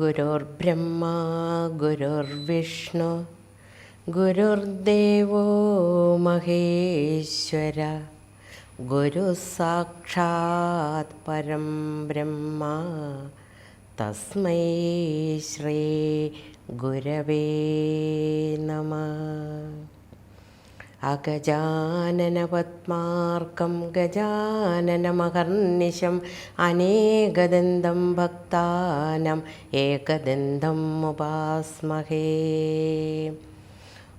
ഗുരുർബ്രഹ്മാ ഗുരുർവിഷ്ണു ഗുരുർദേവോ മഹേശ്വര ഗുരു സാക്ഷാത് പരം ബ്രഹ്മ തസ്മൈ ശ്രീ ഗുരവേ നമഃ. അഗജാനനപദ്മാർക്കം ഗജാനനമഹർനിശം അനേകദന്തം ഭക്താനാം ഏകദന്തം ഉപാസ്മഹേ.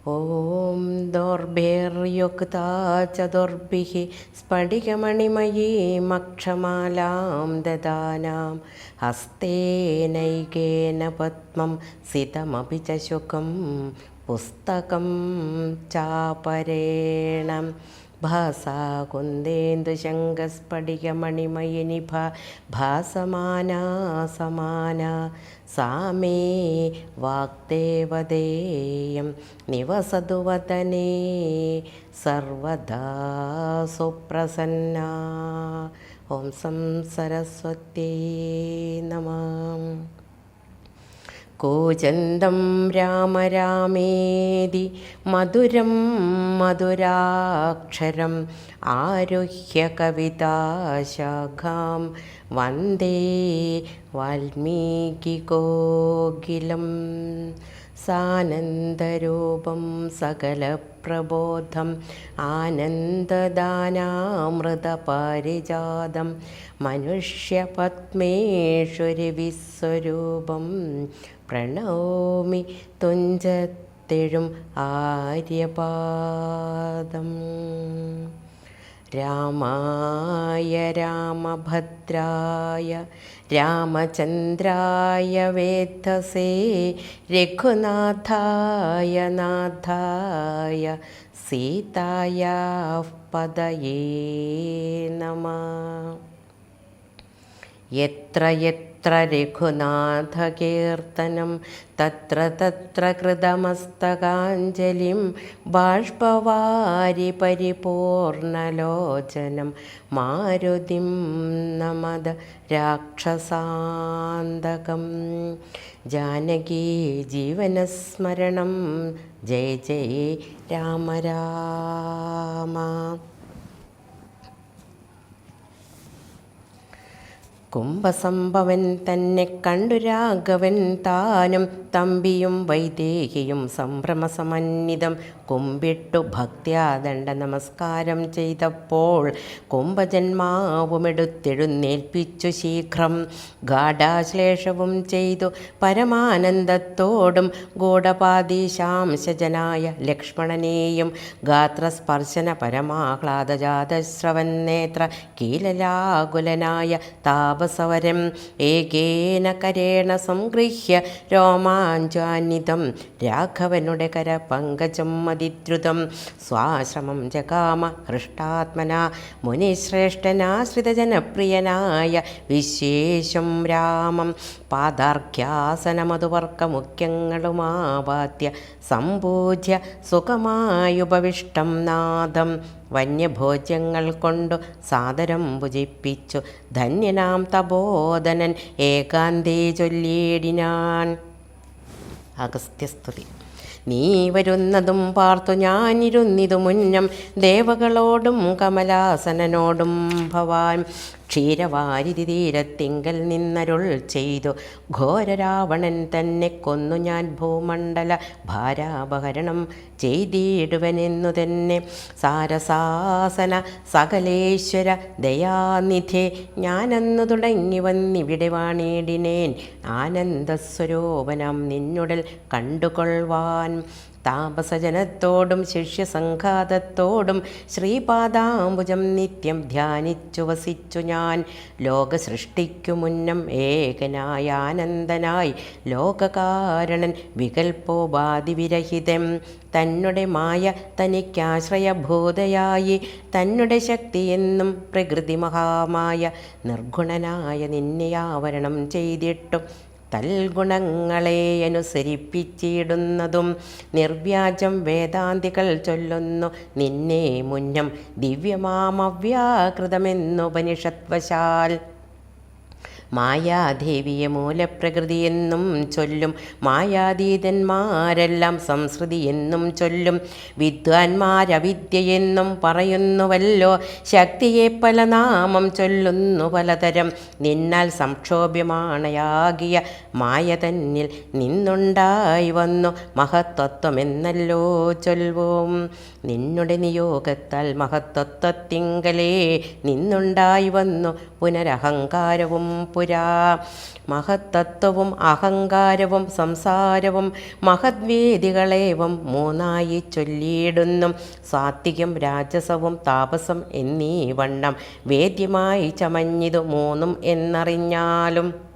ഓം ദോർഭിർയുക്താ ചതുർഭിഃ സ്ഫടികമണിമയീമക്ഷമാലാം ദദാനാം ഹസ്തേനൈകേന പദ്മം സിതമപി ച ശുകം പുസ്തകം ചാപരേണ ഭാസാ കുന്ദേന്ദുശങ്കസ്ഫടികമണിമയിനിഭ ഭാസമാനാ സമാനാ സാ മേ വാഗ്ദേവതേയം നിവസതു വദനേ സർവദാ സുപ്രസന്നാ. ഓം സരസ്വത്യൈ നമഃ. കൂജന്തം രാമ രാമേതി മധുരം മധുരാക്ഷരം ആരുഹ്യ കവിതാശാഖാം വന്ദേ വാൽമീകികോകിലം. സാനന്ദരൂപം സകലപ്രബോധം ആനന്ദദാനാമൃതപാരിജാതം മനുഷ്യപത്മേശ്വരി വിസ്വരൂപം പ്രണോമി തുഞ്ചത്തെഴും ആര്യപാദം. രാമായ രാമഭദ്രായ രാമചന്ദ്രായ വേധസേ രഘുനാഥായ നാഥായ സീതായാ പദയേ നമഃ. യത്ര യത്ര രഘുനാഥകീർത്തനം തത്ര തത്ര കൃതമസ്തകാഞ്ജലിം ബാഷ്പവാരി പരിപൂർണലോചനം മാരുതിം നമത രാക്ഷസാന്തകം. ജാനകീ ജീവനസ്മരണം ജയ ജയ രാമ രാമ. കുംഭസംഭവൻ തന്നെ കണ്ടു രാഘവൻ താനും തമ്പിയും വൈദേഹിയും സംഭ്രമസമന്വിതം കുമ്പിട്ടു ഭക്ത്യാ ദണ്ഡ നമസ്കാരം ചെയ്തപ്പോൾ കുംഭജന്മാവുമെടുത്തെഴുന്നേൽപ്പിച്ചു ശീഘ്രം ഗാഢാശ്ലേഷവും ചെയ്തു പരമാനന്ദത്തോടും ഗൂഢപാദീശാംശജനായ ലക്ഷ്മണനെയും ഗാത്രസ്പർശന പരമാഹ്ലാദജാതശ്രവൻ നേത്ര കീലലാകുലനായ താപസവരം ഏകേന കരേണ സംഗൃഹ്യ രോമാഞ്ചാന്വിതം രാഘവനുടെ കര പങ്കജം മതിദ്രുതം സ്വാശ്രമം ജഗാമ ഹൃഷ്ടാത്മന മുനിശ്രേഷ്ഠനാശ്രിതജനപ്രിയനായ വിശേഷം രാമം പാദാർഘ്യാസനമധുവർക്കമുഖ്യങ്ങളുമാവാദ്യ സമ്പൂജ്യ സുഖമായുപവിഷ്ടം നാദം വന്യഭോജ്യങ്ങൾ കൊണ്ടു സാദരം ഭുജിപ്പിച്ചു ധന്യനാം തപോധനൻ ഏകാന്തേ ചൊല്ലിയിടിനാൻ. അഗസ്ത്യസ്തുതി. നീ വരുന്നതും പാർത്തു ഞാനിരുന്നിതു മുന്നം ദേവകളോടും കമലാസനനോടും ഭവാൻ ക്ഷീരവാരിധി തീരത്തിങ്കൽ നിന്നരുൾ ചെയ്തു ഘോരരാവണൻ തന്നെ കൊന്നു ഞാൻ ഭൂമണ്ഡല ഭാരാപഹരണം ചെയ്തിടുവനെന്നു തന്നെ. സാരസാസന സകലേശ്വര ദയാനിധേ ഞാനന്നു തുടങ്ങി വന്നിവിടെ വാണിടിനേൻ ആനന്ദസ്വരൂപനം നിന്നുടൽ കണ്ടുകൊള്ളുവാൻ. താപസജനത്തോടും ശിഷ്യസംഘാതത്തോടും ശ്രീപാദാംബുജം നിത്യം ധ്യാനിച്ചു വസിച്ചു ഞാൻ ലോകസൃഷ്ടിക്കു മുന്നം ഏകനായ ആനന്ദനായി ലോകകാരണൻ വികൽപ്പോപാധിവിരഹിതം തന്നെ മായ തനിക്കാശ്രയഭൂതയായി തന്നെ ശക്തിയെന്നും പ്രകൃതി മഹാമായ നിർഗുണനായ നിന്നെ ആവരണം ചെയ്തിട്ടു തൽഗുണങ്ങളെ അനുസരിപ്പിച്ചിടുന്നതും നിർവ്യാജം വേദാന്തികൾ ചൊല്ലുന്നു നിന്നെ മുന്നം ദിവ്യമാമവ്യാകൃതമെന്നുപനിഷത്വശാൽ. മായാദേവിയെ മൂലപ്രകൃതിയെന്നും ചൊല്ലും, മായാതീതന്മാരെല്ലാം സംസൃതിയെന്നും ചൊല്ലും. വിദ്വാൻമാരവിദ്യയെന്നും പറയുന്നുവല്ലോ, ശക്തിയെ പല നാമം ചൊല്ലുന്നു പലതരം. നിന്നാൽ സംക്ഷോഭ്യമാണയാകിയ മായ തന്നിൽ നിന്നുണ്ടായി വന്നു മഹത്തത്വമെന്നല്ലോ ചൊൽവോം. നിന്നുടെ നിയോഗത്താൽ മഹത്തത്വത്തിങ്കലേ നിന്നുണ്ടായി വന്നു പുനരഹങ്കാരവും പുരാ. മഹത്തത്വവും അഹങ്കാരവും സംസാരവും മഹദ്വേദികളേവം മൂന്നായി ചൊല്ലിയിടുന്നു. സാത്വികം രാജസവും താപസം എന്നീ വണ്ണം വേദ്യമായി ചമഞ്ഞിതു മൂന്നും എന്നറിഞ്ഞാലും.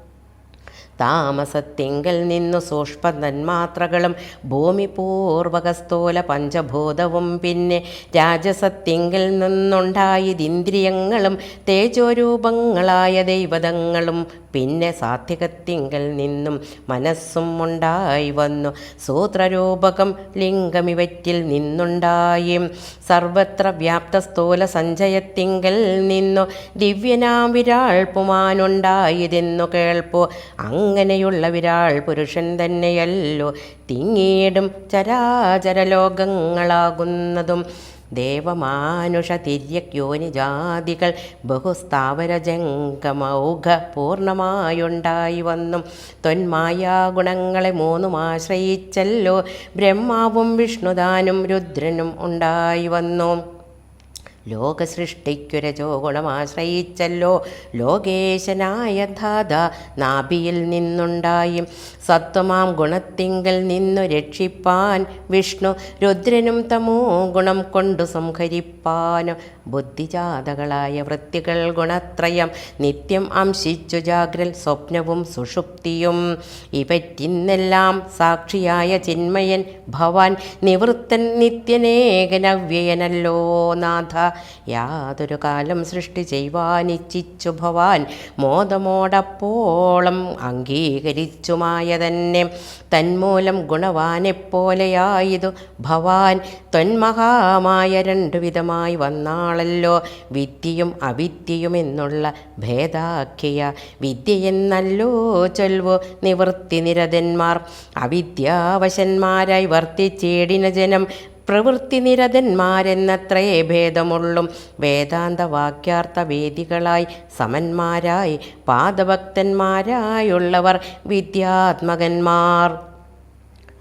താമസത്തിങ്കൽ നിന്നു സൂക്ഷ്മ തന്മാത്രകളും ഭൂമി പൂർവകസ്ഥൂല പഞ്ചഭൂതവും പിന്നെ രാജസത്തിങ്കൽ നിന്നുണ്ടായതിന്ദ്രിയങ്ങളും തേജോരൂപങ്ങളായ ദൈവതങ്ങളും പിന്നെ സാത്വികത്തിങ്കൽ നിന്നും മനസ്സും ഉണ്ടായി വന്നു. സൂത്രരൂപകം ലിംഗമിവറ്റിൽ നിന്നുണ്ടായി സർവത്ര വ്യാപ്ത സ്ഥൂല സഞ്ചയത്തിങ്കൽ നിന്നു ദിവ്യനാം വിരാൾ പുമാനുണ്ടായതെന്നു കേൾപ്പോ. അങ്ങനെയുള്ള വിരാൾ പുരുഷൻ തന്നെയല്ലോ തിങ്ങിയിടും ചരാചരലോകങ്ങളാകുന്നതും. ദേവമാനുഷ തിര്യക് യോനിജാതികൾ ബഹുസ്ഥാവരജംഗമൗഘ പൂർണ്ണമായുണ്ടായി വന്നും. ത്വന്മായാഗുണങ്ങളെ മൂന്നും ആശ്രയിച്ചല്ലോ ബ്രഹ്മാവും വിഷ്ണുദാനും രുദ്രനും ഉണ്ടായി വന്നു. ലോകസൃഷ്ടിക്കുരജോ ഗുണമാശ്രയിച്ചല്ലോ ലോകേശനായ ധാത നാഭിയിൽ നിന്നുണ്ടായി. സത്വമാം ഗുണത്തിങ്കൽ നിന്നു രക്ഷിപ്പാൻ വിഷ്ണു രുദ്രനും തമോ ഗുണം കൊണ്ടു സംഹരിപ്പാനും. ബുദ്ധിജാതകളായ വൃത്തികൾ ഗുണത്രയം നിത്യം അംശിച്ചു ജാഗ്രൽ സ്വപ്നവും സുഷുപ്തിയും. ഇവറ്റിന്നെല്ലാം സാക്ഷിയായ ചിന്മയൻ ഭവാൻ നിവൃത്തൻ നിത്യനേകനവ്യയനല്ലോ നാഥ. യാതൊരു കാലം സൃഷ്ടി ചെയ്യുവാനിച്ഛിച്ചു ഭവാൻ മോദമോടപ്പോളം അംഗീകരിച്ചുമായ തന്നെ. തന്മൂലം ഗുണവാനെപ്പോലെയായതു ഭവാൻ ത്വന്മഹാമായ രണ്ടു വിധമായി വന്നാളല്ലോ. വിദ്യയും അവിദ്യയും എന്നുള്ള ഭേദാഖ്യ. വിദ്യയെന്നല്ലോ ചൊൽവു നിവൃത്തി നിരതന്മാർ. അവിദ്യാവശന്മാരായി വർത്തിച്ചേടിന ജനം പ്രവൃത്തി നിരതന്മാരെന്നത്രേ ഭേദമുള്ളും. വേദാന്ത വാക്യാർത്ഥ വേദികളായി സമന്മാരായി പാദഭക്തന്മാരായുള്ളവർ വിദ്യാത്മകന്മാർ.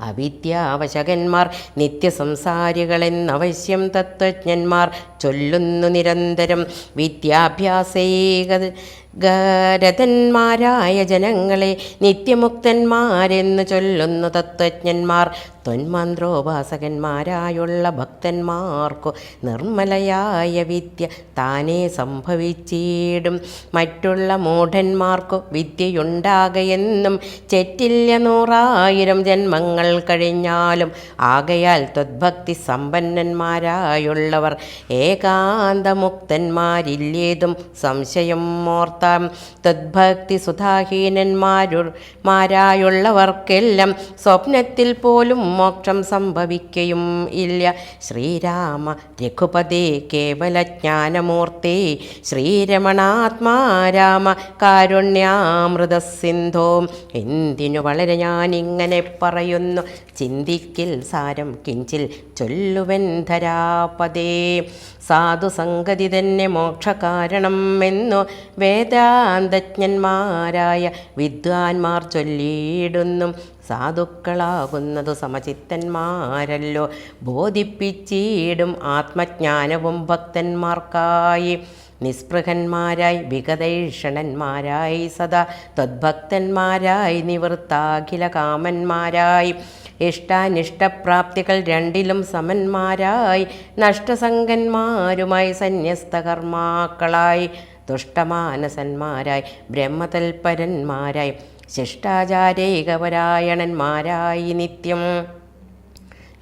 അവിദ്യാവശകന്മാർ നിത്യസംസാരികളെന്നവശ്യം തത്വജ്ഞന്മാർ ചൊല്ലുന്നു നിരന്തരം. വിദ്യാഭ്യാസേകരതന്മാരായ ജനങ്ങളെ നിത്യമുക്തന്മാരെന്നു ചൊല്ലുന്നു തത്വജ്ഞന്മാർ. ത്വന്മന്ത്രോപാസകന്മാരായുള്ള ഭക്തന്മാർക്കു നിർമ്മലയായ വിദ്യ താനേ സംഭവിച്ചിടും. മറ്റുള്ള മൂഢന്മാർക്കു വിദ്യയുണ്ടാകയെന്നും ചെറ്റില്ല 100,000 ജന്മങ്ങൾ കഴിഞ്ഞാലും. ആകയാൽ ത്വദ്ഭക്തി സമ്പന്നന്മാരായുള്ളവർ ഏകാന്തമുക്തന്മാരില്ലേതും സംശയം ഓർത്താം. ത്വദ്ഭക്തി സുധാഹീനന്മാരായുള്ളവർക്കെല്ലാം സ്വപ്നത്തിൽ പോലും മോക്ഷം സംഭവിക്കയും ഇല്ല. ശ്രീരാമ രഘുപതേ കേവലജ്ഞാനമൂർത്തേ ശ്രീരമണാത്മാ രാമ കാരുണ്യാമൃത സിന്ധോ. എന്തിനു വളരെ ഞാനിങ്ങനെ പറയുന്നു, ചിന്തിക്കിൽ സാരം കിഞ്ചിൽ ചൊല്ലുവൻ ധരാപദേ. സാധുസംഗതി തന്നെ മോക്ഷകാരണം എന്നു വേദാന്തജ്ഞന്മാരായ വിദ്വാൻമാർ ചൊല്ലിയിടുന്നു. സാധുക്കളാകുന്നതു സമചിത്തന്മാരല്ലോ ബോധിപ്പിച്ചിടും ആത്മജ്ഞാനവും ഭക്തന്മാർക്കായി. നിസ്പൃഹന്മാരായി വിഗതൈഷണന്മാരായി സദാ ത്വദ്ഭക്തന്മാരായി നിവൃത്താഖില കാമന്മാരായി ഇഷ്ടാനിഷ്ടപ്രാപ്തികൾ രണ്ടിലും സമന്മാരായി നഷ്ടസംഗന്മാരുമായി സന്യസ്തകർമാക്കളായി തുഷ്ടമാനസന്മാരായി ബ്രഹ്മതൽപരന്മാരായി ശിഷ്ടാചാരൈകപരായണന്മാരായി നിത്യം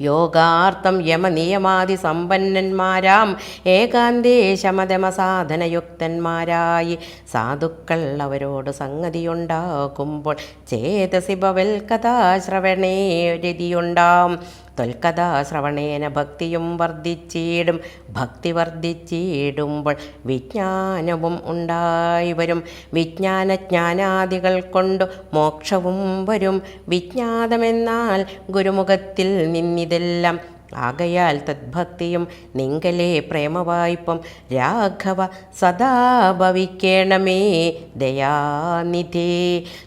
യോഗാർത്ഥം യമനിയമാദി സമ്പന്നന്മാരാം ഏകാന്തേ ശമതമസാധനയുക്തന്മാരായി സാധുക്കൾ അവരോട് സംഗതിയുണ്ടാകുമ്പോൾ ചേതസി ഭവൽ കഥാശ്രവണേ രതിയുണ്ടാം. ത്വൽക്കഥാശ്രവണേന ഭക്തിയും വർദ്ധിച്ചിടും. ഭക്തി വർദ്ധിച്ചിടുമ്പോൾ വിജ്ഞാനവും ഉണ്ടായി വരും. വിജ്ഞാനജ്ഞാനാദികൾ കൊണ്ടു മോക്ഷവും വരും. വിജ്ഞാതമെന്നാൽ ഗുരുമുഖത്തിൽ നിന്നിതെല്ലാം ആകയാൽ തദ്ഭക്തിയും നിങ്കലേ പ്രേമവായ്പം. രാഘവ സദാ ഭവിക്കേണമേ ദയാനിധേ.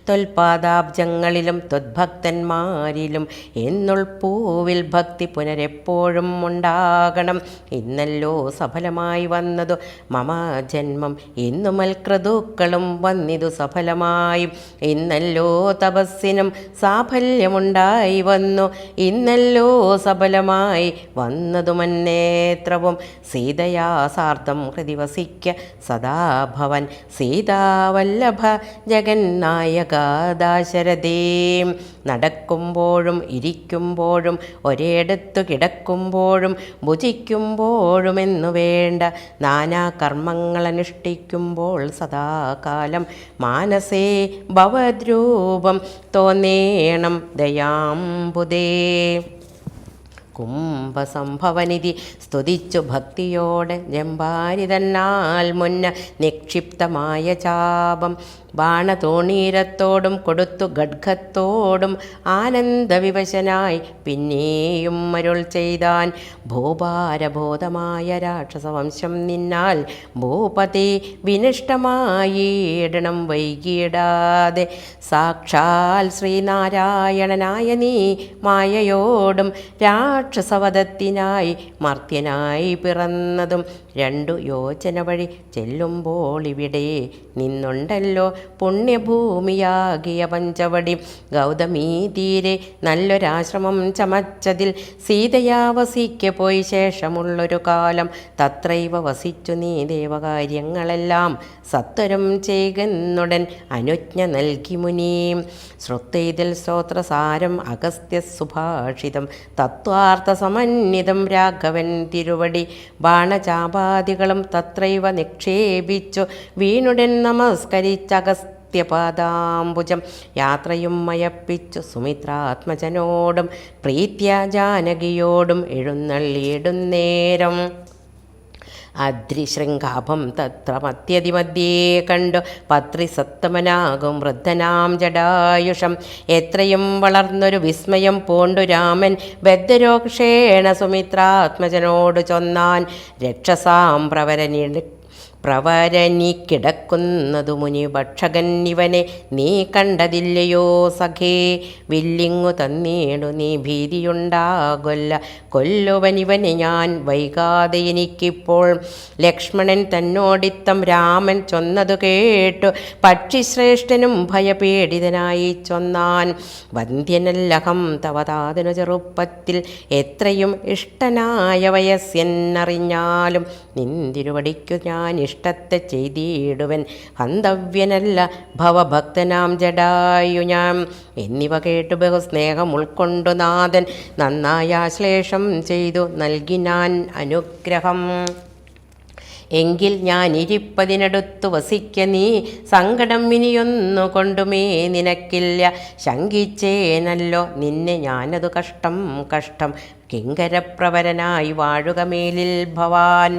ത്വൽപാദാബ്ജങ്ങളിലും ത്വദ്ഭക്തന്മാരിലും എന്നുൾപ്പൂവിൽ ഭക്തി പുനരെപ്പോഴും ഉണ്ടാകണം. ഇന്നല്ലോ സഫലമായി വന്നതു മമ ജന്മം, ഇന്നു മൽക്രതുക്കളും വന്നിതു സഫലമായും. ഇന്നല്ലോ തപസ്സിനും സാഫല്യമുണ്ടായി വന്നു, ഇന്നല്ലോ സഫലമായി വന്നതു മന്നേത്രവും. സീതയാ സാർദ്ധം ഹൃദി വസിക്ക സദാ ഭവൻ. സീതാവല്ലഭ ജഗന്നായക ദാശരഥേ. നടക്കുമ്പോഴും ഇരിക്കുമ്പോഴും ഒരേടത്തു കിടക്കുമ്പോഴും ഭുജിക്കുമ്പോഴുമെന്നു വേണ്ട നാനാ കർമ്മങ്ങളനുഷ്ഠിക്കുമ്പോൾ സദാകാലം മാനസേ ഭവദ്രൂപം തോന്നേണം ദയാംബുദേ. കുംഭസംഭവനിധി സ്തുതിച്ചു ഭക്തിയോടെ ജമ്പാരി തന്നാൽ മുന്ന നിക്ഷിപ്തമായ ചാപം ബാണതോണീരത്തോടും കൊടുത്തു ഖഡ്ഗത്തോടും ആനന്ദവിവശനായി പിന്നെയും അരുൾ ചെയ്താൻ. ഭൂഭാരബോധമായ രാക്ഷസവംശം നിന്നാൽ ഭൂപതി വിനിഷ്ടമായിടണം വൈകിടാതെ. സാക്ഷാൽ ശ്രീനാരായണനായ നീ മായയോടും രാക്ഷസവധത്തിനായി മർത്യനായി പിറന്നതും 2 യോജന വഴി ചെല്ലുമ്പോൾ ഇവിടെ നിന്നുണ്ടല്ലോ പുണ്യഭൂമിയാകിയ പഞ്ചവടി. ഗൗതമീ തീരെ നല്ലൊരാശ്രമം ചമച്ചതിൽ സീതയാ വസിക്കെ പോയി ശേഷമുള്ളൊരു കാലം തത്രൈവ വസിച്ചു നീ ദേവകാര്യങ്ങളെല്ലാം സത്വരം ചെയ്യുന്നുടൻ അനുജ്ഞ നൽകി മുനിയും. ശ്രുത്തെയ്തിൽ സ്തോത്രസാരം അഗസ്ത്യ സുഭാഷിതം തത്വാർത്ഥ സമന്വിതം രാഘവൻ തിരുവടി. ബാണചാപാദികളും തത്രൈവ നിക്ഷേപിച്ചു വീണുടൻ നമസ്കരിച്ചഗസ്ത്യപാദാംബുജം. യാത്രയും മയപ്പിച്ചു സുമിത്രാത്മജനോടും പ്രീത്യ ജാനകിയോടും എഴുന്നള്ളിയിടുന്നേരം. അദ്രിശൃംഗാഭം തത്ര മധ്യേ കണ്ടു പത്രിസത്തമനാകും വൃദ്ധനാം ജടായുഷം. എത്രയും വളർന്നൊരു വിസ്മയം പൂണ്ടു രാമൻ ബദ്ധരോക്ഷേണ സുമിത്രാത്മജനോട് ചൊന്നാൻ. രക്ഷസാം പ്രവരനി കിടക്കുന്നതു മുനി ഭക്ഷകൻ ഇവനെ നീ കണ്ടതില്ലയോ സഖേ. വില്ലിങ്ങു തന്നീടു നീ ഭീതിയുണ്ടാകൊല്ല, കൊല്ലുവനിവനെ ഞാൻ വൈകാതെ എനിക്കിപ്പോൾ. ലക്ഷ്മണൻ തന്നോടിത്തം രാമൻ ചൊന്നതു കേട്ടു പക്ഷിശ്രേഷ്ഠനും ഭയപീഡിതനായി ചൊന്നാൻ. വന്ധ്യനല്ലഹം തവതാതനു ചെറുപ്പത്തിൽ എത്രയും ഇഷ്ടനായ വയസ്സെന്നറിഞ്ഞാലും നിന്തിരുവടിക്കു ഞാൻ ഇഷ്ടത്തെ ചെയ്തിടുവൻ. ഹന്തവ്യനല്ല ഭവഭക്തനാം ജടായു ഞാൻ. എന്നിവ കേട്ടു ബഹുസ്നേഹം ഉൾക്കൊണ്ടു നാഥൻ നന്നായ ആശ്ലേഷം ചെയ്തു നൽകിനാൻ അനുഗ്രഹം. എങ്കിൽ ഞാൻ ഇരിപ്പതിനടുത്തു വസിക്ക നീ സങ്കടം ഇനിയൊന്നു കൊണ്ടുമേ നിനക്കില്ല. ശങ്കിച്ചേനല്ലോ നിന്നെ ഞാനതു കഷ്ടം കഷ്ടം കിങ്കരപ്രവരനായി വാഴുക മേലിൽ ഭവാൻ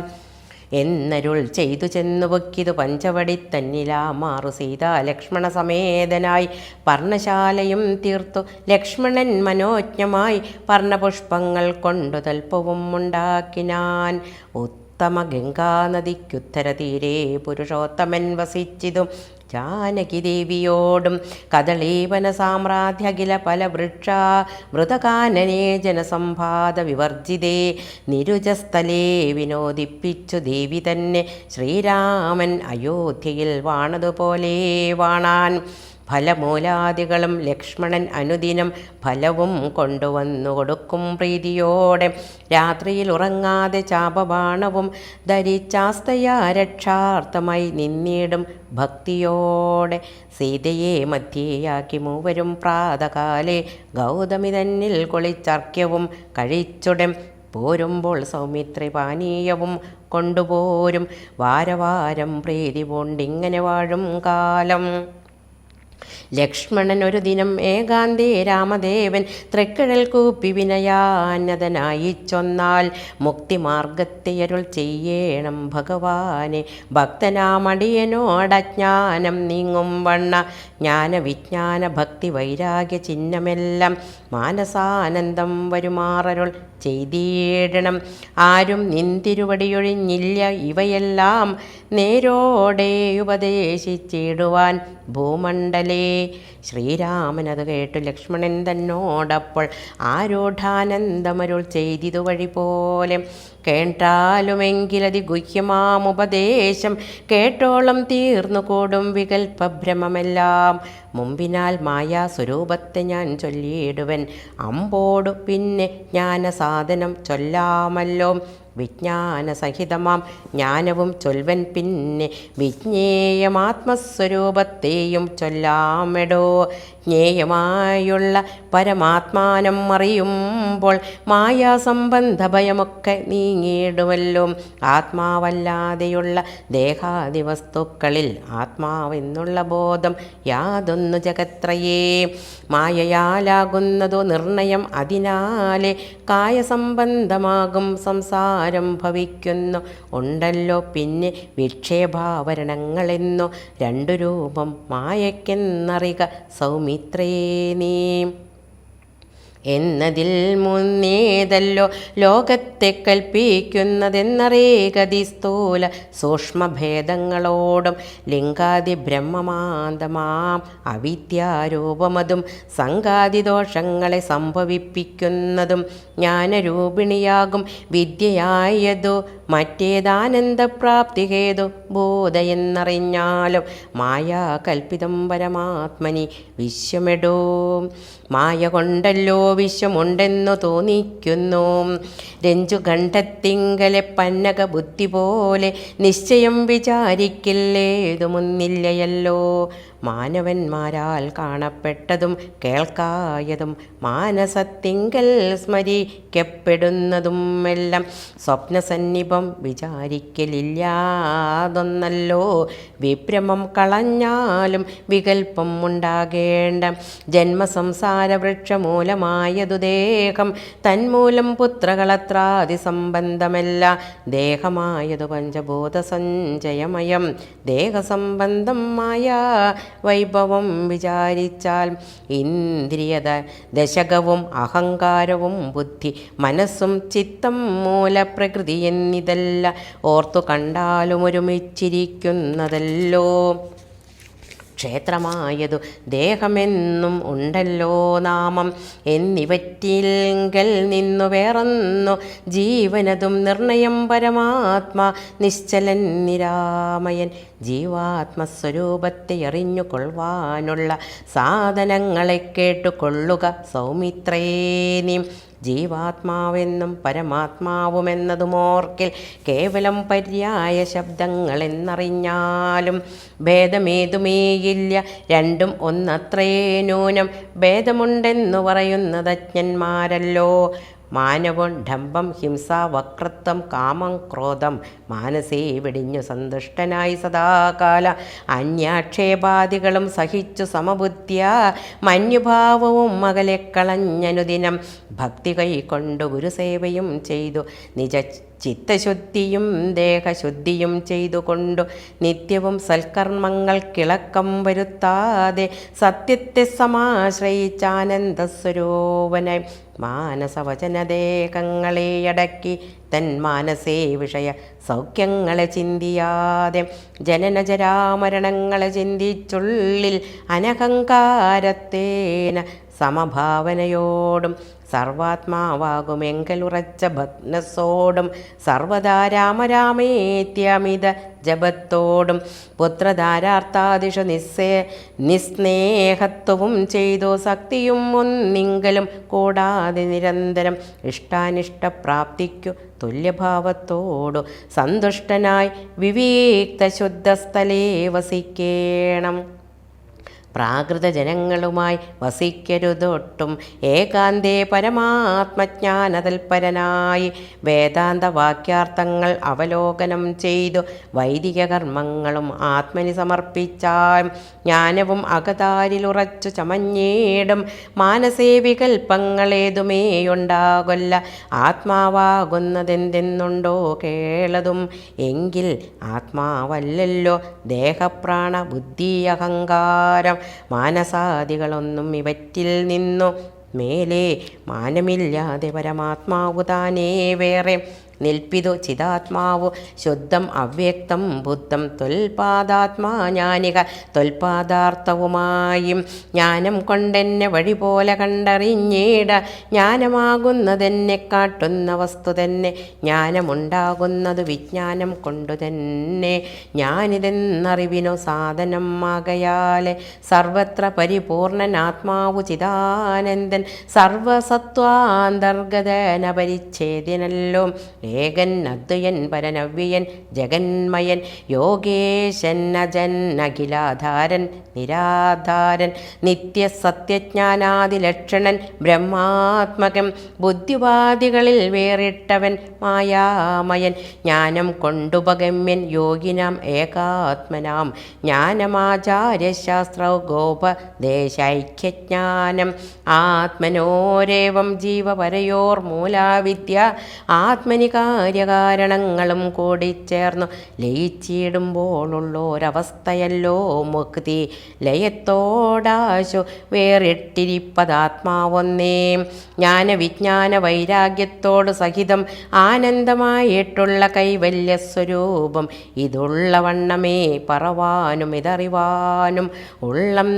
എന്നരുൾ ചെയ്തു ചെന്നു പൊക്കിതു പഞ്ചവടി തന്നിലാ മാറു സീതാ ലക്ഷ്മണ സമേതനായി. പർണശാലയും തീർത്തു ലക്ഷ്മണൻ മനോജ്ഞമായി പർണപുഷ്പങ്ങൾ കൊണ്ടു തൽപ്പവും ഉണ്ടാക്കിനാൻ. ഉത്തമ ഗംഗാനദിക്കുത്തര തീരെ പുരുഷോത്തമൻ വസിച്ചിതും ജാനകി ദേവിയോടും. കദളീവന സാമ്രാധ്യഖില പല വൃക്ഷ മൃതകാനനേ ജനസമ്പാദ വിവർജിതേ. നിരുജസ്ഥലേ വിനോദിപ്പിച്ചു ദേവി തന്നെ ശ്രീരാമൻ അയോധ്യയിൽ വാണതുപോലെ വാണാൻ. ഫലമൂലാദികളും ലക്ഷ്മണൻ അനുദിനം ഫലവും കൊണ്ടുവന്നു കൊടുക്കും പ്രീതിയോടെ. രാത്രിയിൽ ഉറങ്ങാതെ ചാപബാണവും ധരിച്ചാസ്തയാ രക്ഷാർത്ഥമായി നിന്നിടും ഭക്തിയോടെ. സീതയെ മധ്യേയാക്കി മൂവരും പ്രാതകാലേ ഗൗതമി തന്നിൽ കൊളിച്ചർക്യവും കഴിച്ചുടൻ പോരുമ്പോൾ സൗമിത്രി പാനീയവും കൊണ്ടുപോരും. വാരവാരം പ്രീതി പൂണ്ടിങ്ങനെ വാഴും കാലം. ലക്ഷ്മണൻ ഒരു ദിനം ഏകാന്തേ രാമദേവൻ തൃക്കഴൽ കൂപ്പി വിനയാനതനായി ചൊന്നാൽ, മുക്തിമാർഗത്തെയരുൾ ചെയ്യേണം ഭഗവാനെ, ഭക്തനാമടിയനോടജ്ഞാനം നീങ്ങും വണ്ണ, ജ്ഞാനവിജ്ഞാന ഭക്തി വൈരാഗ്യ ചിഹ്നമെല്ലാം മാനസാനന്ദം വരുമാറരുൾ ചെയ്തിടണം. ആരും നിന്തിരുവടിയൊഴിഞ്ഞില്ല ഇവയെല്ലാം നേരോടെ ഉപദേശിച്ചിടുവാൻ ഭൂമണ്ഡലേ. ശ്രീരാമനത് കേട്ടു ലക്ഷ്മണൻ തന്നോടപ്പോൾ ആരൂഢാനന്ദമരുൾ ചെയ്തിതു വഴി പോലെ, കേട്ടാലുമെങ്കിലതി ഗുഹ്യമാമുപദേശം കേട്ടോളം തീർന്നു കൂടും വികൽപ്പഭ്രമമെല്ലാം. മുമ്പിനാൽ മായാസ്വരൂപത്തെ ഞാൻ ചൊല്ലിയിടുവൻ, അമ്പോടു പിന്നെ ജ്ഞാനസാധനം ചൊല്ലാമല്ലോ. വിജ്ഞാനസഹിതമാം ജ്ഞാനവും ചൊൽവൻ പിന്നെ, വിജ്ഞേയമാത്മസ്വരൂപത്തെയും ചൊല്ലാമെടോ. ജ്ഞേയമായുള്ള പരമാത്മാനം അറിയുമ്പോൾ മായാസംബന്ധ ഭയമൊക്കെ നീങ്ങിയിടുമല്ലോ. ആത്മാവല്ലാതെയുള്ള ദേഹാദി വസ്തുക്കളിൽ ആത്മാവെന്നുള്ള ബോധം യാതൊന്നു ജഗത്രയേ. മായയാലാകുന്നതോ നിർണയം, അതിനാലെ കായസംബന്ധമാകും സംസാരം ഭവിക്കുന്നു. ഉണ്ടല്ലോ പിന്നെ വിക്ഷേപാവരണങ്ങളെന്നു രണ്ടു രൂപം മായയ്ക്കെന്നറിക സൗമിത്രേ നീ. എന്നതിൽ മുന്നേതല്ലോ ലോകത്തെ കൽപ്പിക്കുന്നതെന്നറികതി സ്ഥൂല സൂക്ഷ്മഭേദങ്ങളോടും ലിംഗാദി ബ്രഹ്മമാന്തമാം അവിദ്യാരൂപമതും സംഘാതിദോഷങ്ങളെ സംഭവിപ്പിക്കുന്നതും ജ്ഞാനരൂപിണിയാകും വിദ്യയായതു മറ്റേതാനന്ദപ്രാപ്തി ഹേതു ബോധയെന്നറിഞ്ഞാലും മായാകൽപ്പിതം പരമാത്മനി വിശ്വമെടോ. മായ കൊണ്ടല്ലോ വിശ്വമുണ്ടെന്നു തോന്നിക്കുന്നു. രഞ്ജുകണ്ഠത്തിങ്കലെ പന്നക ബുദ്ധി പോലെ നിശ്ചയം വിചാരിക്കില്ലേതു മുന്നില്ലയല്ലോ. മാനവന്മാരാൽ കാണപ്പെട്ടതും കേൾക്കായതും മാനസത്തിങ്കൽ സ്മരിക്കപ്പെടുന്നതും എല്ലാം സ്വപ്നസന്നിഭം വിചാരിക്കലില്ലാതൊന്നല്ലോ. വിഭ്രമം കളഞ്ഞാലും വികൽപ്പം ഉണ്ടാകേണ്ട. ജന്മസംസാര വൃക്ഷമൂലമായതു ദേഹം, തന്മൂലം പുത്രകളത്രാദി സംബന്ധമല്ല. ദേഹമായതു പഞ്ചഭൂത സഞ്ചയമയം, ദേഹസംബന്ധം മായ വൈഭവം വിചാരിച്ചാൽ. ഇന്ദ്രിയത ദശകവും അഹങ്കാരവും ബുദ്ധി മനസ്സും ചിത്തം മൂലപ്രകൃതി എന്നിതല്ല ഓർത്തു കണ്ടാലും ഒരുമിച്ചിരിക്കുന്നതല്ലോ. ക്ഷേത്രമായതു ദേഹമെന്നും ഉണ്ടല്ലോ നാമം, എന്നിവറ്റിൽങ്കൽ നിന്നു വേറൊന്നു ജീവനതും നിർണയം പരമാത്മാ നിശ്ചലൻ നിരാമയൻ. ജീവാത്മസ്വരൂപത്തെ അറിഞ്ഞു കൊള്ളുവാനുള്ള സാധനങ്ങളെ കേട്ടുകൊള്ളുക സൗമിത്രേനി. ജീവാത്മാവെന്നും പരമാത്മാവുമെന്നതുമോർക്കിൽ കേവലം പര്യായ ശബ്ദങ്ങളെന്നറിഞ്ഞാലും ഭേദമേതുമേയില്ല, രണ്ടും ഒന്നത്രേ നൂനം. ഭേദമുണ്ടെന്നു പറയുന്നത് അജ്ഞന്മാരല്ലോ. മാനവം ഡംഭം ഹിംസ വക്രത്വം കാമം ക്രോധം മാനസേ വെടിഞ്ഞു സന്തുഷ്ടനായി സദാകാല അന്യാക്ഷേപാദികളും സഹിച്ചു സമബുദ്ധ്യ മന്യുഭാവവും മകലെ കളഞ്ഞനുദിനം ഭക്തി കൈക്കൊണ്ടു ഗുരുസേവയും ചെയ്തു നിജ ചിത്തശുദ്ധിയും ദേഹശുദ്ധിയും ചെയ്തുകൊണ്ടു നിത്യവും സൽക്കർമ്മങ്ങൾക്കിളക്കം വരുത്താതെ സത്യത്തെ സമാശ്രയിച്ചാനന്ദസ്വരൂപനായി മാനസവചനദേഹങ്ങളെ അടക്കി തൻ മാനസേ വിഷയ സൗഖ്യങ്ങളെ ചിന്തിയാതെ ജനനജരാമരണങ്ങളെ ചിന്തിച്ചുള്ളിൽ അനഹങ്കാരത്തേന സമഭാവനയോടും സർവാത്മാവാകുമെങ്കലുറച്ച ഭഗ്നസോടും സർവദാ രാമരാമേത്യമിത ജപത്തോടും പുത്രധാരാർത്ഥാദിഷു നിസ്നേഹത്വവും ചെയ്തു ശക്തിയും ഒന്നിങ്കലും കൂടാതെ നിരന്തരം ഇഷ്ടാനിഷ്ടപ്രാപ്തിക്കു തുല്യഭാവത്തോടു സന്തുഷ്ടനായി വിവിക്ത ശുദ്ധസ്ഥലേ വസിക്കേണം. പ്രാകൃത ജനങ്ങളുമായി വസിക്കരുതൊട്ടും. ഏകാന്തേ പരമാത്മജ്ഞാനതൽപരനായി വേദാന്ത വാക്യാർത്ഥങ്ങൾ അവലോകനം ചെയ്തു വൈദിക കർമ്മങ്ങളും ആത്മനി സമർപ്പിച്ചാൽ ജ്ഞാനവും അകതാരിലുറച്ചു ചമഞ്ഞേടും. മാനസേ വികൽപ്പങ്ങളേതുമേയുണ്ടാകൊല്ല ആത്മാവാകുന്നതെന്തെന്നുണ്ടോ കേളതും. എങ്കിൽ ആത്മാവല്ലല്ലോ ദേഹപ്രാണ ബുദ്ധി അഹങ്കാരം മാനസാദികളൊന്നും ഇവറ്റിൽ നിന്നു മേലെ മാനമില്ലാതെ പരമാത്മാവു താനേ വേറെ നിൽപ്പിതു ചിതാത്മാവു ശുദ്ധം അവ്യക്തം ബുദ്ധം ത്വൽപാദാത്മാ ജ്ഞാനിക ത്വൽപാദാർത്ഥവുമായും ജ്ഞാനം കൊണ്ടെന്നെ വഴി പോലെ കണ്ടറിഞ്ഞേട. ജ്ഞാനമാകുന്നതെന്നെ കാട്ടുന്ന വസ്തു തന്നെ ജ്ഞാനമുണ്ടാകുന്നത് വിജ്ഞാനം കൊണ്ടു തന്നെ. ഞാനിതെന്നറിവിനു സാധനം ആകയാലെ സർവത്ര പരിപൂർണനാത്മാവു ചിദാനന്ദൻ സർവസത്വാന്തർഗതനപരിച്ഛേദിനല്ലോ. ഏകൻ അദ്വയൻ പരനവ്യയൻ ജഗന്മയൻ യോഗേശൻ അജൻ അഖിലാധാരൻ നിരാധാരൻ നിത്യസത്യജ്ഞാനാദിലക്ഷണൻ ബ്രഹ്മാത്മകം ബുദ്ധിവാദികളിൽ വേറിട്ടവൻ മായാമയൻ ജ്ഞാനം കൊണ്ടുപഗമ്യൻ യോഗിനാം ഏകാത്മനാം ജ്ഞാനമാചാര്യശാസ്ത്രഗോപദേശൈക്യജ്ഞാനം ആത്മനോരേവം ജീവപരയോർ മൂലാവിദ്യ ആത്മനി കാര്യകാരണങ്ങളും കൂടിച്ചേർന്നു ലയിച്ചിടുമ്പോഴുള്ളൊരവസ്ഥയല്ലോ മുക്തി. ലയത്തോടാശു വേറിട്ടിരിപ്പതാത്മാവൊന്നേ ജ്ഞാനവിജ്ഞാന വൈരാഗ്യത്തോട് സഹിതം ആനന്ദമായിട്ടുള്ള കൈവല്യസ്വരൂപം. ഇതുള്ള വണ്ണമേ പറവാനും ഇതറിവാനും ഉള്ളം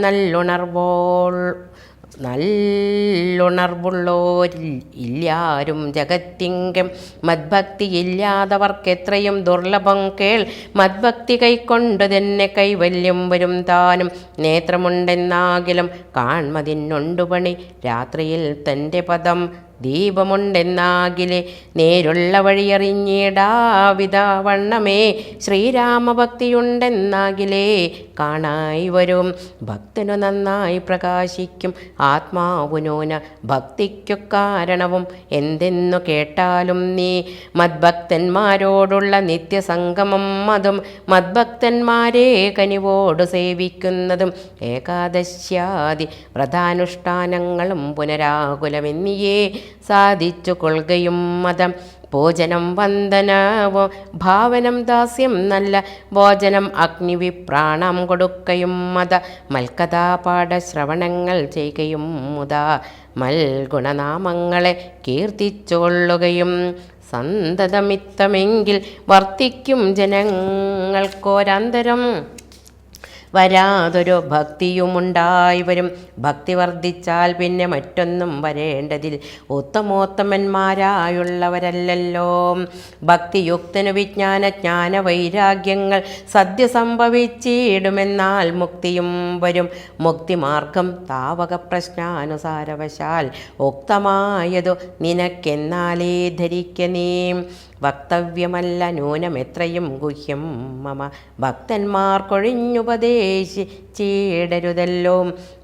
നല്ലുണർവുള്ളോരിൽ ഇല്ലാരും ജഗത്തിങ്കം. മദ്ഭക്തി ഇല്ലാതവർക്കെത്രയും ദുർലഭം കേൾ. മദ്ഭക്തി കൈക്കൊണ്ടു തന്നെ കൈവല്യം വരും താനും. നേത്രമുണ്ടെന്നാകിലും കാൺമതിനുണ്ടുപണി രാത്രിയിൽ തൻ്റെ പദം ദീപമുണ്ടെന്നാകിലെ നേരുള്ള വഴിയറിഞ്ഞിടാവിധ വണ്ണമേ ശ്രീരാമഭക്തിയുണ്ടെന്നാകിലേ കാണായി വരും. ഭക്തനു നന്നായി പ്രകാശിക്കും ആത്മാവുനോന ഭക്തിക്കു കാരണവും എന്തെന്നു കേട്ടാലും നീ. മദ്ഭക്തന്മാരോടുള്ള നിത്യസംഗമം അതും മദ്ഭക്തന്മാരെ കനിവോടു സേവിക്കുന്നതും ഏകാദശ്യാദി വ്രതാനുഷ്ഠാനങ്ങളും പുനരാകുലമെന്നിയേ സാധിച്ചു കൊള്ളുകയും മതം. ഭോജനം വന്ദനവോ ഭാവനം ദാസ്യം നല്ല ഭോജനം അഗ്നിവിപ്രാണം കൊടുക്കയും മത. മൽക്കഥാപാഠ ശ്രവണങ്ങൾ ചെയ്യുകയും മുതാ മൽഗുണനാമങ്ങളെ കീർത്തിച്ചുകൊള്ളുകയും സന്തതമിത്തമെങ്കിൽ വർത്തിക്കും ജനങ്ങൾക്കൊരന്തരം വരാതൊരു ഭക്തിയുമുണ്ടായി വരും. ഭക്തി വർദ്ധിച്ചാൽ പിന്നെ മറ്റൊന്നും വരേണ്ടതിൽ ഉത്തമോത്തമന്മാരായുള്ളവരല്ലല്ലോ. ഭക്തിയുക്തനു ജ്ഞാന വൈരാഗ്യങ്ങൾ സദ്യ സംഭവിച്ചിടുമെന്നാൽ മുക്തിയും വരും. മുക്തിമാർഗം താവക പ്രശ്നാനുസാരവശാൽ ഉക്തമായതു നിനക്കെന്നാലേ ധരിക്ക നീ. വക്തവ്യമല്ല നൂനമെത്രയും ഗുഹ്യം മമ ഭക്തന്മാർക്കൊഴിഞ്ഞുപദേശിച്ചിടരുതല്ലോ.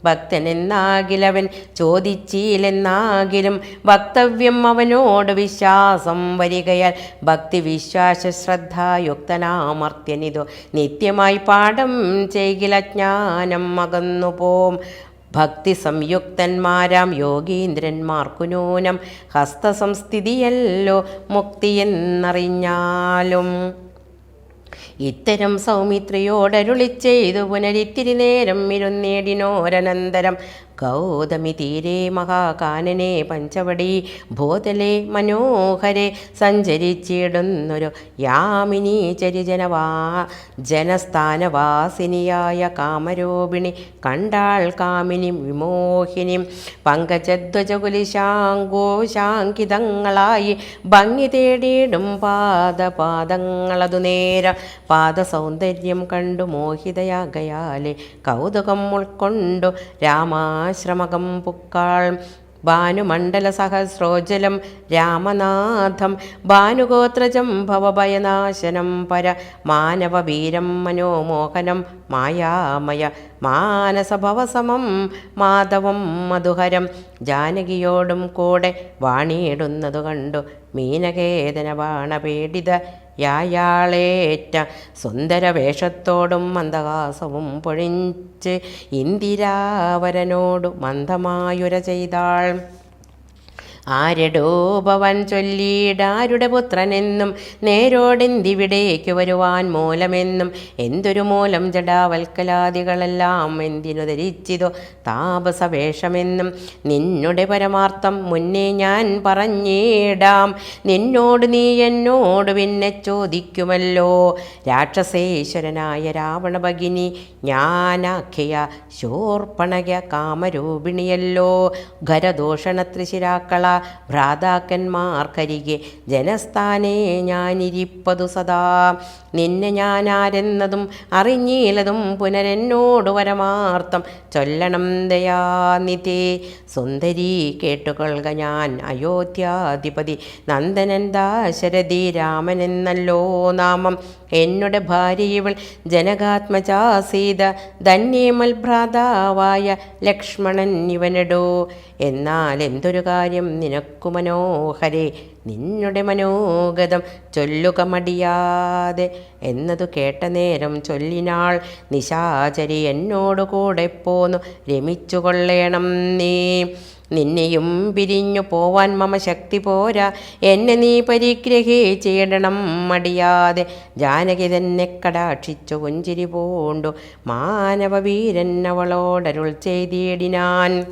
ഭക്തനെന്നാകിലവൻ ചോദിച്ചില്ലെന്നാകിലും വക്തവ്യം അവനോട് വിശ്വാസം വരികയാൽ ഭക്തി വിശ്വാസ ശ്രദ്ധായുക്തനാമർത്യനിതു നിത്യമായി പാഠം ചെയ്കില ജ്ഞാനം അകന്നുപോം. ഭക്തി സംയുക്തന്മാരാം യോഗീന്ദ്രന്മാർക്കു നൂനം ഹസ്തസംസ്ഥിതിയല്ലോ മുക്തിയെന്നറിഞ്ഞാലും. ഇത്തരം സൗമിത്രിയോടരുളി ചെയ്തു പുനരിത്തിരി നേരം ഇരുന്നേടിനോരനന്തരം ഗൗതമി തീരെ മഹാകാനനെ പഞ്ചവടി ഭൂതലെ മനോഹരെ സഞ്ചരിച്ചിടുന്നൊരു യാമിനി ജനസ്ഥാനവാസിനിയായ കാമരൂപിണി കണ്ടാൾ കാമിനി വിമോഹിനി. പങ്കജധ്വജകുലിശാങ്കോശാങ്കിതങ്ങളായി ഭംഗി തേടിയിടും പാദങ്ങളതു നേര. പാദസൗന്ദര്യം കണ്ടു മോഹിതയാകയാലെ കൗതുകം ഉൾക്കൊണ്ടു രാമാശ്രമകം പുക്കാൾ. ഭാനുമണ്ഡല സഹസ്രോജ്വലം രാമനാഥം ഭാനുഗോത്രജം ഭവഭയനാശനം പര മാനവവീരം മനോമോഹനം മായാമയ മാനസഭവസമം മാധവം മധുഹരം ജാനകിയോടും കൂടെ വാണിയിടുന്നതു കണ്ടു മീനകേതന ബാണപീഡിത യായാളേറ്റ സുന്ദരവേഷത്തോടും മന്ദഹാസവും പൊഴിച്ച് ഇന്ദിരാവരനോടു മന്ദമായുര ചെയ്താൾ. ആരെടോ ഭവൻ ചൊല്ലിയിടാരുടെ പുത്രനെന്നും നേരോടെന്തിവിടേക്കു വരുവാൻ മൂലമെന്നും എന്തൊരു മൂലം ജഡാവൽക്കലാദികളെല്ലാം എന്തിനു ധരിച്ചിതോ താപസവേഷമെന്നും നിന്നുടെ പരമാർത്ഥം മുന്നേ ഞാൻ പറഞ്ഞിടാം. നിന്നോട് നീ എന്നോട് പിന്നെ ചോദിക്കുമല്ലോ. രാക്ഷസേശ്വരനായ രാവണ ഭഗിനി ജ്ഞാനാഖ്യ ശൂർപ്പണക കാമരൂപിണിയല്ലോ. ഖരദൂഷണ ത്രിശിരാക്കള ഭ്രാതാക്കന്മാർക്കരികെ ജനസ്ഥാനേ ഞാനിരിപ്പതു സദാ. നിന്നെ ഞാനാരെന്നതും അറിഞ്ഞീലതും പുനരെന്നോട് പരമാർത്ഥം ചൊല്ലണം ദയാനിധേ. സുന്ദരി കേട്ടുകൊള്ളുക ഞാൻ അയോധ്യാധിപതി നന്ദനൻ ദാശരഥി രാമനെന്നല്ലോ നാമം. എന്നുടെ ഭാര്യ ഇവൾ ജനകാത്മജാ സീത ധന്യമൽ ഭ്രാതാവായ ലക്ഷ്മണൻ ഇവനെടോ. എന്നാൽ എന്തൊരു കാര്യം നിനക്കു മനോഹരേ നിന്നുടെ മനോഗതം ചൊല്ലുക മടിയാതെ എന്നതു കേട്ട നേരം ചൊല്ലിനാൾ നിശാചരി എന്നോടു കൂടെ പോന്നു രമിച്ചുകൊള്ളേണം നീ. നിന്നെയും പിരിഞ്ഞു പോവാൻ മമ ശക്തി പോരാ എന്നെ നീ പരിഗ്രഹിച്ചിടണം മടിയാതെ. ജാനകി തന്നെ കടാക്ഷിച്ചു പുഞ്ചിരി പൂണ്ടു മാനവവീരൻ അവളോടരുൾ ചെയ്തിടിനാൻ.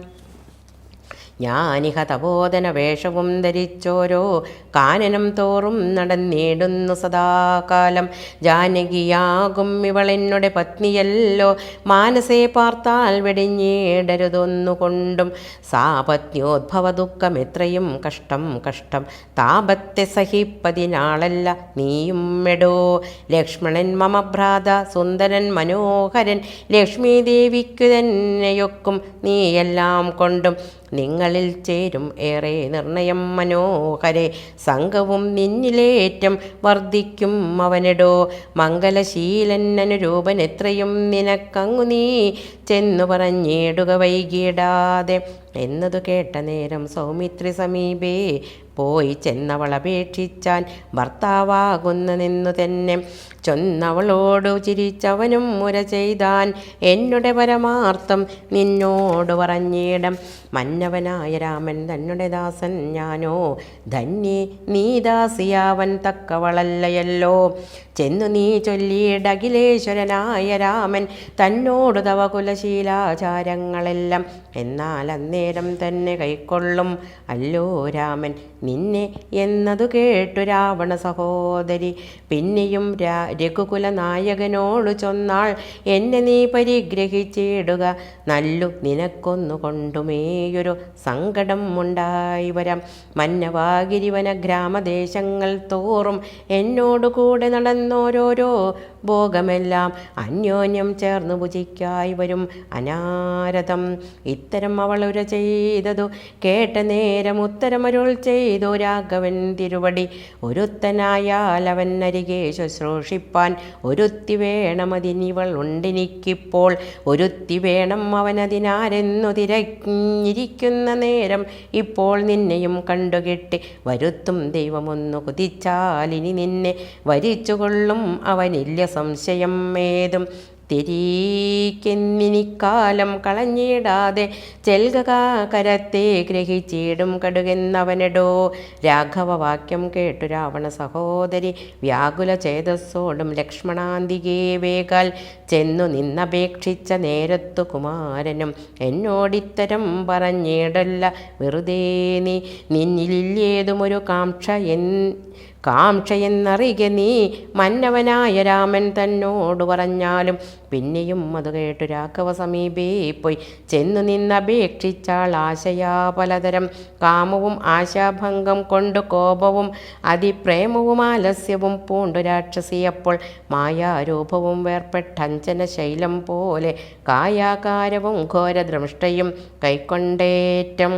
ഞാനിഹ തപോധന വേഷവും ധരിച്ചോരോ കാനനം തോറും നടന്നിടുന്നു സദാകാലം. ജാനകിയാകും ഇവളെന്നുടെ പത്നിയല്ലോ മാനസേ പാർത്താൽ വെടിഞ്ഞിടരുതൊന്നുകൊണ്ടും. സാപത്ന്യോദ്ഭവ ദുഃഖം എത്രയും കഷ്ടം കഷ്ടം താപത്തെ സഹിപ്പതിനാളല്ല നീയും എടോ. ലക്ഷ്മണൻ മമ ഭ്രാത സുന്ദരൻ മനോഹരൻ ലക്ഷ്മി ദേവിക്കു തന്നെയൊക്കും നീയെല്ലാം കൊണ്ടും. നിങ്ങളിൽ ചേരും ഏറെ നിർണയം മനോഹരെ സംഘവും നിന്നിലേറ്റം വർദ്ധിക്കും അവനെടോ. മംഗലശീലൻ അനുരൂപൻ എത്രയും നിനക്കങ്ങു നീ ചെന്നു പറഞ്ഞിടുക വൈകിടാതെ എന്നതു കേട്ട നേരം സൗമിത്രി സമീപേ പോയി ചെന്നവളപേക്ഷിച്ചാൻ ഭർത്താവാകുന്നെന്നു തന്നെ. ചൊന്നവളോടു ചിരിച്ചവനും മുര ചെയ്താൻ എന്നുടെ പരമാർത്ഥം നിന്നോട് പറഞ്ഞിടം. മന്നവനായ രാമൻ തന്നുടെ ദാസൻ ഞാനോ ധന്യേ നീ ദാസിയാവൻ തക്കവളല്ലയല്ലോ. ചെന്നു നീ ചൊല്ലിയിട അഖിലേശ്വരനായ രാമൻ തന്നോടു തവ കുലശീലാചാരങ്ങളെല്ലാം. എന്നാൽ അന്നേരം തന്നെ കൈക്കൊള്ളും അല്ലോ രാമൻ നിന്നെ എന്നതു കേട്ടു രാവണ സഹോദരി. പിന്നെയും രഘുകുല നായകനോടു ചൊന്നാൾ എന്നെ നീ പരിഗ്രഹിച്ചിടുക നല്ലു നിനക്കൊന്നു കൊണ്ടുമേയൊരു സങ്കടം ഉണ്ടായി വരാം. മന്നവാഗിരിവന ഗ്രാമദേശങ്ങൾ തോറും എന്നോടുകൂടെ നടന്നോരോരോ ഭോഗമെല്ലാം അന്യോന്യം ചേർന്നു ഭുജിക്കായി വരും അനാരതം. ഇത്തരം അവളുര ചെയ്തതു കേട്ട നേരം ഉത്തരമരുൾ ചെയ്തു രാഘവൻ തിരുവടി. ഒരുത്തനായാൽ അവൻ അരികെ ശുശ്രൂഷിപ്പാൻ ഒരുത്തി വേണമതിനിവൾ ഉണ്ടെനിക്കിപ്പോൾ. ഒരുത്തി വേണം അവനതിനാരെന്നു തിരഞ്ഞിരിക്കുന്ന നേരം ഇപ്പോൾ നിന്നെയും കണ്ടുകിട്ടി വരുത്തും ദൈവമൊന്നു കുതിച്ചാലിനി നിന്നെ വരിച്ചുകൊള്ളും അവനില്ല സംശയം ഏതും. തിരിക്കെന്നിനിക്കാലം കളഞ്ഞിടാതെ ചെൽക കരത്തെ ഗ്രഹിച്ചിടും കടുകെന്നവനെടോ. രാഘവവാക്യം കേട്ടു രാവണ സഹോദരി വ്യാകുല ചേതസ്സോടും ലക്ഷ്മണാന്തികേ വേഗാൽ ചെന്നു നിന്നപേക്ഷിച്ച നേരത്തു കുമാരനും എന്നോടിത്തരം പറഞ്ഞിടല്ല വെറുതെ നീ. നിന്നിലേതുമൊരു കാംക്ഷയെന്നറികെ നീ മന്നവനായ രാമൻ തന്നോട് പറഞ്ഞാലും. പിന്നെയും അത് കേട്ടു രാഘവ സമീപേ പോയി ചെന്നു നിന്നപേക്ഷിച്ചാൾ ആശയാ പലതരം. കാമവും ആശാഭംഗം കൊണ്ട് കോപവും അതിപ്രേമവും ആലസ്യവും പൂണ്ടു രാക്ഷസിയപ്പോൾ മായാരൂപവും വേർപ്പെട്ടഞ്ചന ശൈലം പോലെ കായാകാരവും ഘോരദ്രംഷ്ടയും കൈക്കൊണ്ടേറ്റം.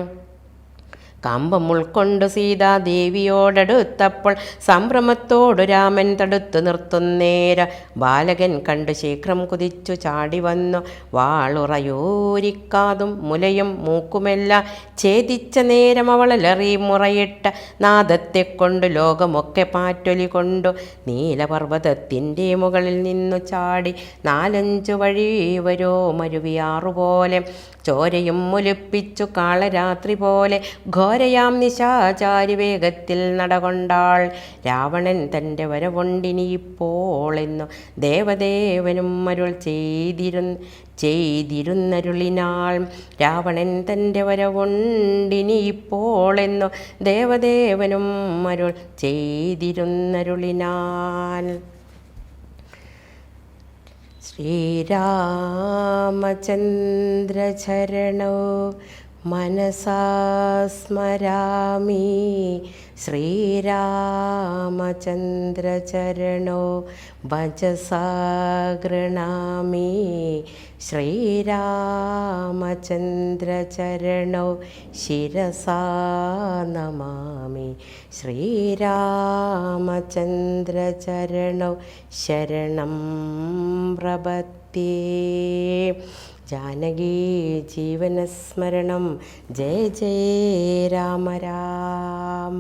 കമ്പം ഉൾക്കൊണ്ടു സീതാദേവിയോടടുത്തപ്പോൾ സംഭ്രമത്തോടു രാമൻ തടുത്തു നിർത്തുന്നേര ബാലകൻ കണ്ടു ശീഘ്രം കുതിച്ചു ചാടി വന്നു വാളുറയൂരിക്കാതും മുലയും മൂക്കുമെല്ലാം ഛേദിച്ച നേരം അവളലറി മുറയിട്ട നാദത്തെക്കൊണ്ടു ലോകമൊക്കെ പാറ്റൊലി കൊണ്ടു നീലപർവ്വതത്തിൻ്റെ മുകളിൽ നിന്നു ചാടി 4-5 വഴി വരോ മരുവിയാറുപോലെ ചോരയും മുലിപ്പിച്ചു കാളരാത്രി പോലെ ഘോരയാം നിശാചാരി വേഗത്തിൽ നടകൊണ്ടാൾ. രാവണൻ തൻ്റെ വരവൊണ്ടിനിയിപ്പോളെന്നു ദേവദേവനും അരുൾ ചെയ്തിരുന്നരുളിനാൾ. രാവണൻ തൻ്റെ വരവൊണ്ടിനിയിപ്പോളെന്നു ദേവദേവനും അരുൾ ചെയ്തിരുന്നരുളിനാൾ. ശ്രീരാമചന്ദ്രചരണോ മനസാ സ്മരാമി. ശ്രീരാമചന്ദ്രചരണോ വചസാ ഗൃണാമി. ശ്രീരാമചന്ദ്രചരണോ ശിരസാ നമാമി. ശ്രീരാമചന്ദ്രചരണോ ശരണം പ്രപദ്യേ. ജാനകീ ജീവനസ്മരണം. ജയ ജയ രാമ രാമ.